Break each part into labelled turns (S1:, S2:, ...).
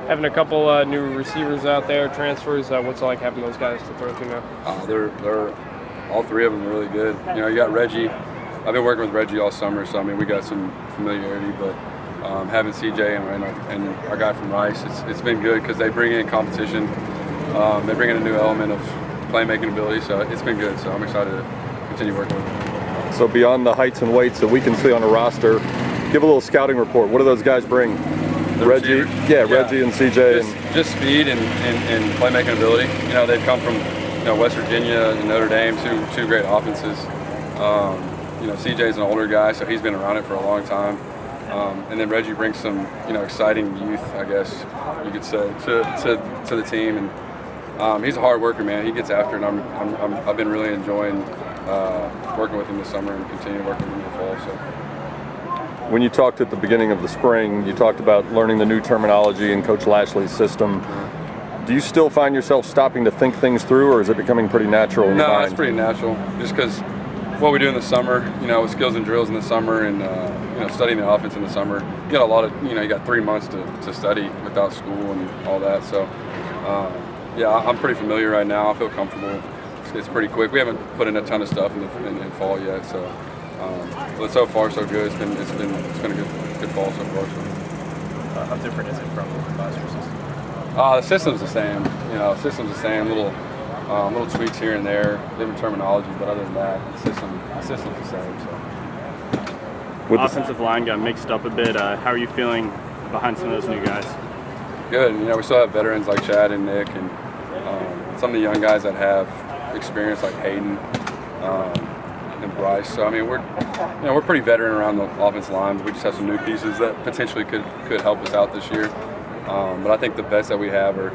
S1: having a couple new receivers out there, transfers. What's it like having those guys to throw to now?
S2: They're all three of them are really good. You know, you got Reggie. I've been working with Reggie all summer, so I mean we got some familiarity. But having CJ and our guy from Rice, it's been good because they bring in competition. They bring in a new element of playmaking ability, so it's been good. So I'm excited to continue working with them.
S3: So beyond the heights and weights that we can see on a roster, give a little scouting report. What do those guys bring? Reggie, Reggie and CJ.
S2: Just speed and playmaking ability. You know, they've come from West Virginia and Notre Dame, two great offenses. You know, CJ's an older guy, so he's been around it for a long time. And then Reggie brings some exciting youth, I guess you could say, to the team. And he's a hard worker, man. He gets after it. And I've been really enjoying working with him this summer and continue working with him in the fall. So.
S3: When you talked at the beginning of the spring, you talked about learning the new terminology in Coach Lashley's system. Do you still find yourself stopping to think things through, or is it becoming pretty natural in your mind?
S2: No, it's pretty natural. Just because what we do in the summer, with skills and drills in the summer and, studying the offense in the summer, you got a lot of, you got 3 months to study without school and all that. So, yeah, I'm pretty familiar right now. I feel comfortable. It's pretty quick. We haven't put in a ton of stuff in fall yet, so. But so far so good. It's been a good fall so far. So.
S4: How different is it from last year's system?
S2: The system's the same. System's the same. Little tweaks here and there, different terminology, but other than that, the system's the same. So.
S4: With the offensive line got mixed up a bit. How are you feeling behind some of those new guys?
S2: Good. We still have veterans like Chad and Nick, and some of the young guys that have experience like Hayden. And Bryce. So I mean we're pretty veteran around the offensive line, but we just have some new pieces that potentially could help us out this year. But I think the best that we have are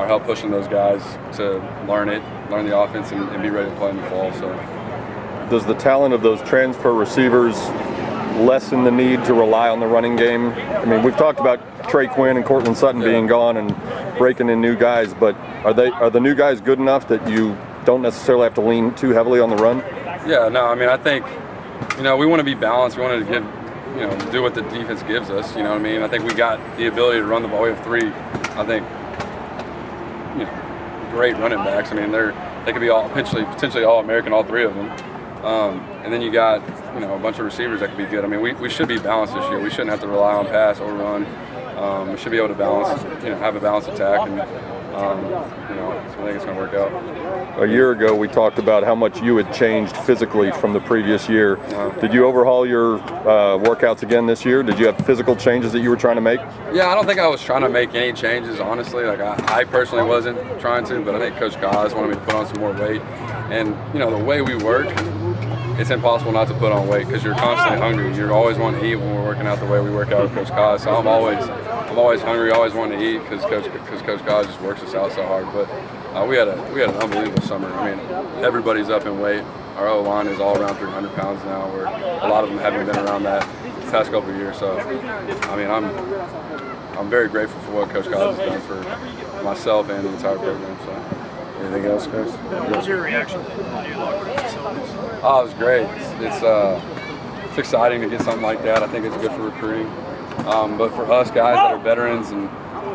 S2: help pushing those guys to learn the offense and be ready to play in the fall. So
S3: does the talent of those transfer receivers lessen the need to rely on the running game? I mean, we've talked about Trey Quinn and Cortland Sutton being gone and breaking in new guys, but are the new guys good enough that you don't necessarily have to lean too heavily on the run?
S2: Yeah, no, I mean, I think, we want to be balanced. We want to do what the defense gives us, you know what I mean? I think we got the ability to run the ball. We have 3, I think, great running backs. I mean, they could be potentially all-American, all 3 of them. And then you got, a bunch of receivers that could be good. I mean, we should be balanced this year. We shouldn't have to rely on pass or run. We should be able to balance, have a balanced attack, and so I think it's going to work out.
S3: A year ago, we talked about how much you had changed physically from the previous year. Did you overhaul your workouts again this year? Did you have physical changes that you were trying to make?
S2: Yeah, I don't think I was trying to make any changes, honestly. Like I personally wasn't trying to, but I think Coach Kaz wanted me to put on some more weight. And the way we work, it's impossible not to put on weight because you're constantly hungry. You're always wanting to eat when we're working out the way we work out with Coach Kaz. So I'm always hungry, always wanting to eat because Coach Kaz just works us out so hard. But we had an unbelievable summer. I mean, everybody's up in weight. Our O-line is all around 300 pounds now, where a lot of them haven't been around that the past couple of years. So, I mean, I'm very grateful for what Coach Kaz has done for myself and the entire program. So. Anything else, guys?
S4: What was your reaction to the new locker room facilities?
S2: Oh, it was great. It's exciting to get something like that. I think it's good for recruiting. But for us guys that are veterans and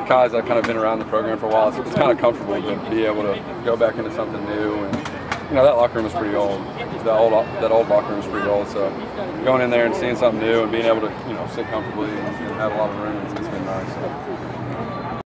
S2: guys that have kind of been around the program for a while, it's kind of comfortable to be able to go back into something new. And that locker room is pretty old. That old locker room is pretty old. So going in there and seeing something new and being able to sit comfortably and have a lot of room, it's been nice. So.